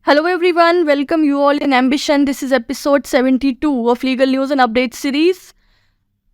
Hello everyone, welcome you all in Ambition. This is episode 72 of Legal News and Update series.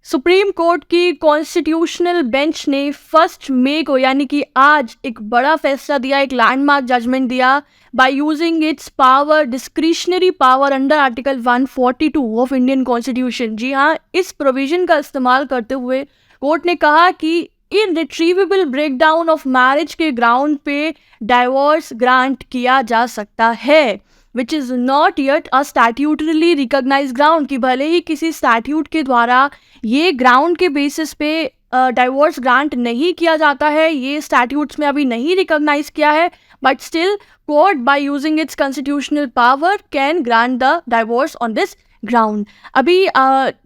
Supreme court की constitutional bench ने 1 मई को यानी कि आज एक बड़ा फैसला दिया, एक लैंडमार्क जजमेंट दिया by using its power, discretionary power under article 142 of Indian constitution. जी हाँ, इस प्रोविजन का इस्तेमाल करते हुए कोर्ट ने कहा कि इररिट्रीवेबल ब्रेकडाउन ऑफ मैरिज के ग्राउंड पे डाइवोर्स ग्रांट किया जा सकता है, which is not yet a statutorily recognised ground. कि भले ही किसी स्टैट्यूट के द्वारा ये ग्राउंड के बेसिस पे डाइवोर्स ग्रांट नहीं किया जाता है, ये स्टैट्यूट्स में अभी नहीं रिकॉग्नाइज किया है, but still court by using it's constitutional power can grant the divorce on this ground. अभी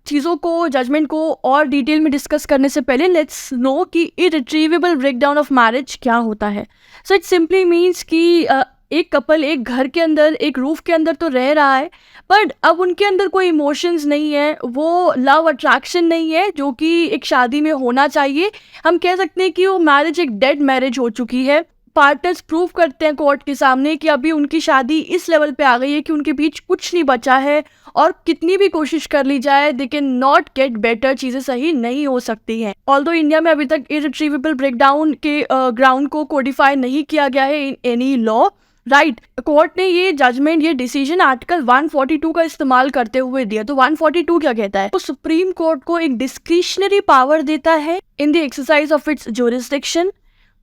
चीज़ों को, जजमेंट को और डिटेल में डिस्कस करने से पहले लेट्स नो कि इररिट्रीवेबल ब्रेकडाउन ऑफ मैरिज क्या होता है। सो इट सिंपली मीन्स कि एक कपल एक घर के अंदर, एक रूफ के अंदर तो रह रहा है, बट अब उनके अंदर कोई इमोशंस नहीं है, वो लव अट्रैक्शन नहीं है जो कि एक शादी में होना चाहिए। हम कह सकते हैं कि वो मैरिज एक डेड मैरिज हो चुकी है। पार्टनर्स प्रूव करते हैं कोर्ट के सामने कि अभी उनकी शादी इस लेवल पे आ गई है कि उनके बीच कुछ नहीं बचा है, और कितनी भी कोशिश कर ली जाए they can not get better, चीज़ें सही नहीं हो सकती हैं। ऑल्दो इंडिया में अभी तक इररिट्रीवेबल ब्रेकडाउन के ग्राउंड को कोडिफाई नहीं किया गया है in any law, right. Court ने ये जजमेंट, ये डिसीजन आर्टिकल 142 का इस्तेमाल करते हुए दिया। तो 142 क्या कहता है? तो सुप्रीम कोर्ट को एक डिस्क्रिशनरी पावर देता है in the exercise of its jurisdiction,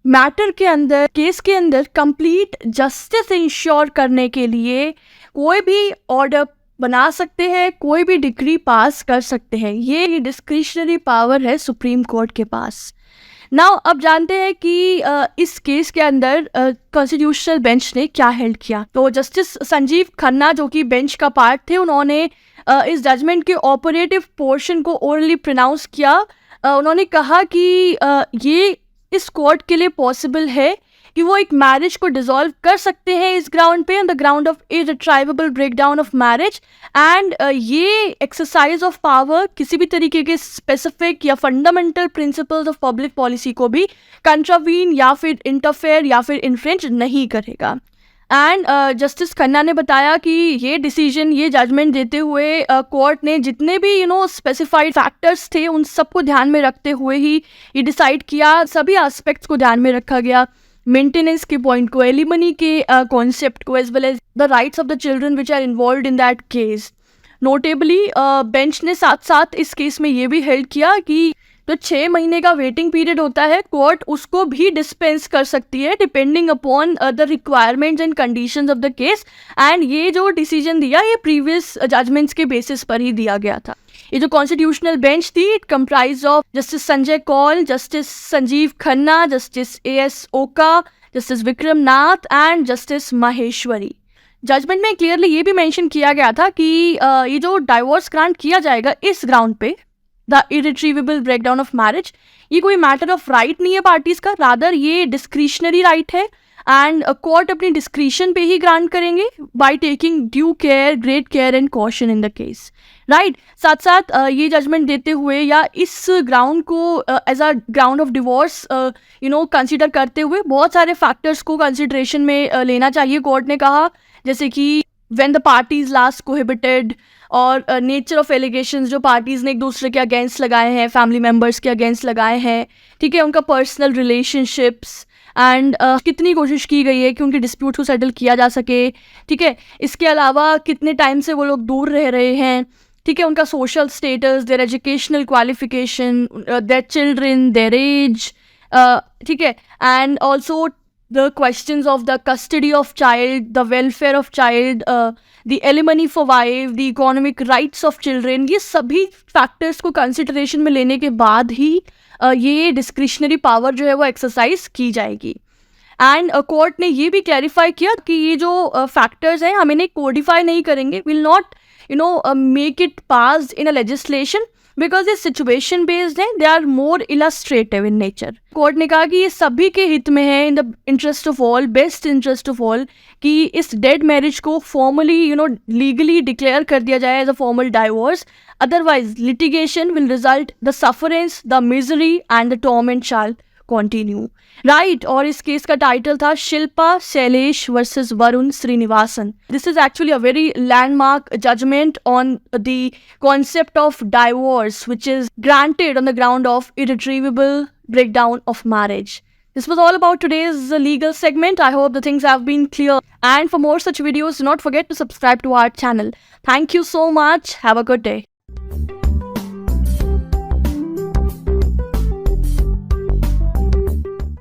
matter के अंदर, केस के अंदर कंप्लीट जस्टिस इंश्योर करने के लिए कोई भी ऑर्डर बना सकते हैं, कोई भी डिक्री पास कर सकते हैं। ये डिस्क्रिशनरी पावर है सुप्रीम कोर्ट के पास। नाउ अब जानते हैं कि इस केस के अंदर कॉन्स्टिट्यूशनल बेंच ने क्या हेल्ड किया। तो जस्टिस संजीव खन्ना जो कि बेंच का पार्ट थे, उन्होंने इस जजमेंट के ऑपरेटिव पोर्शन को ओरली प्रोनाउंस किया। उन्होंने कहा कि ये इस कोर्ट के लिए पॉसिबल है कि वो एक मैरिज को डिसॉल्व कर सकते हैं इस ग्राउंड पे, on the ground of irretrievable breakdown of marriage. And ये एक्सरसाइज ऑफ पावर किसी भी तरीके के स्पेसिफिक या fundamental principles of public policy को भी कंट्रावीन या फिर इंटरफेयर या फिर इन्फ्रिंज नहीं करेगा। एंड जस्टिस खन्ना ने बताया कि ये डिसीजन, ये जजमेंट देते हुए कोर्ट ने जितने भी स्पेसिफाइड फैक्टर्स थे उन सबको ध्यान में रखते हुए ही ये डिसाइड किया। सभी एस्पेक्ट्स को ध्यान में रखा गया, मेंटेनेंस के पॉइंट को, एलिमनी के कॉन्सेप्ट को, as well as the rights of the children which are involve in that case. Notably bench ने साथ साथ इस केस में ये भी हेल्ड किया कि तो 6 महीने का वेटिंग पीरियड होता है, कोर्ट उसको भी डिस्पेंस कर सकती है depending upon the requirements and conditions of the case. And ये जो डिसीजन दिया, ये प्रीवियस जजमेंट्स के बेसिस पर ही दिया गया था। ये जो कॉन्स्टिट्यूशनल बेंच थी, it comprise of justice Sanjay Kaul, justice Sanjiv Khanna, justice AS Oka, justice Vikram Nath and justice Maheshwari. Judgment में क्लियरली ये भी मेंशन किया गया था कि ये जो डाइवोर्स ग्रांट किया जाएगा इस ग्राउंड पे, द इररिट्रीवेबल ब्रेकडाउन ऑफ मैरिज, ये कोई मैटर ऑफ राइट नहीं है पार्टीज का, रादर ये डिस्क्रिशनरी राइट है। एंड कोर्ट अपनी डिस्क्रिशन पे ही ग्रांट करेंगे by taking due care, great care and caution in the case, right. साथ साथ ये जजमेंट देते हुए या इस ग्राउंड को as a ground of divorce consider करते हुए बहुत सारे फैक्टर्स को कंसिडरेशन में लेना चाहिए। कोर्ट ने कहा जैसे कि व्हेन द पार्टीज लास्ट कोहिबिटेड, और नेचर ऑफ एलिगेशंस जो पार्टीज़ ने एक दूसरे के अगेंस्ट लगाए हैं, फैमिली मेम्बर्स के अगेंस्ट लगाए हैं, ठीक है, उनका पर्सनल रिलेशनशिप्स एंड कितनी कोशिश की गई है कि उनके डिस्प्यूट को सेटल किया जा सके, ठीक है। इसके अलावा कितने टाइम से वो लोग दूर रह रहे हैं, ठीक है, उनका social status, their educational qualification, their children, their age, ठीक है, and also the questions of the custody of child, the welfare of child, the alimony for wife, the economic rights of children, ये सभी factors को consideration में लेने के बाद ही ये डिस्क्रिशनरी पावर जो है वो एक्सरसाइज की जाएगी। एंड कोर्ट ने ये भी क्लैरिफाई किया कि ये जो फैक्टर्स हैं हम इन्हें कोडिफाई नहीं करेंगे, will not make it pass in a legislation, because ये सिचुएशन बेस्ड हैं, they are more illustrative in nature. Court ने कहा कि ये सभी के हित में है, in the interest of all, best interest of all, कि इस डेड मैरिज को फॉर्मली लीगली डिक्लेयर कर दिया जाए as a formal divorce. Otherwise litigation will result, the sufferance, the misery and the torment shall continue. Right और इस case का title था Shilpa Shailesh versus Varun Srinivasan. This is actually a very landmark judgment on the concept of divorce, which is granted on the ground of irretrievable breakdown of marriage. This was all about today's legal segment. I hope the things have been clear. And for more such videos, do not forget to subscribe to our channel. Thank you so much. Have a good day.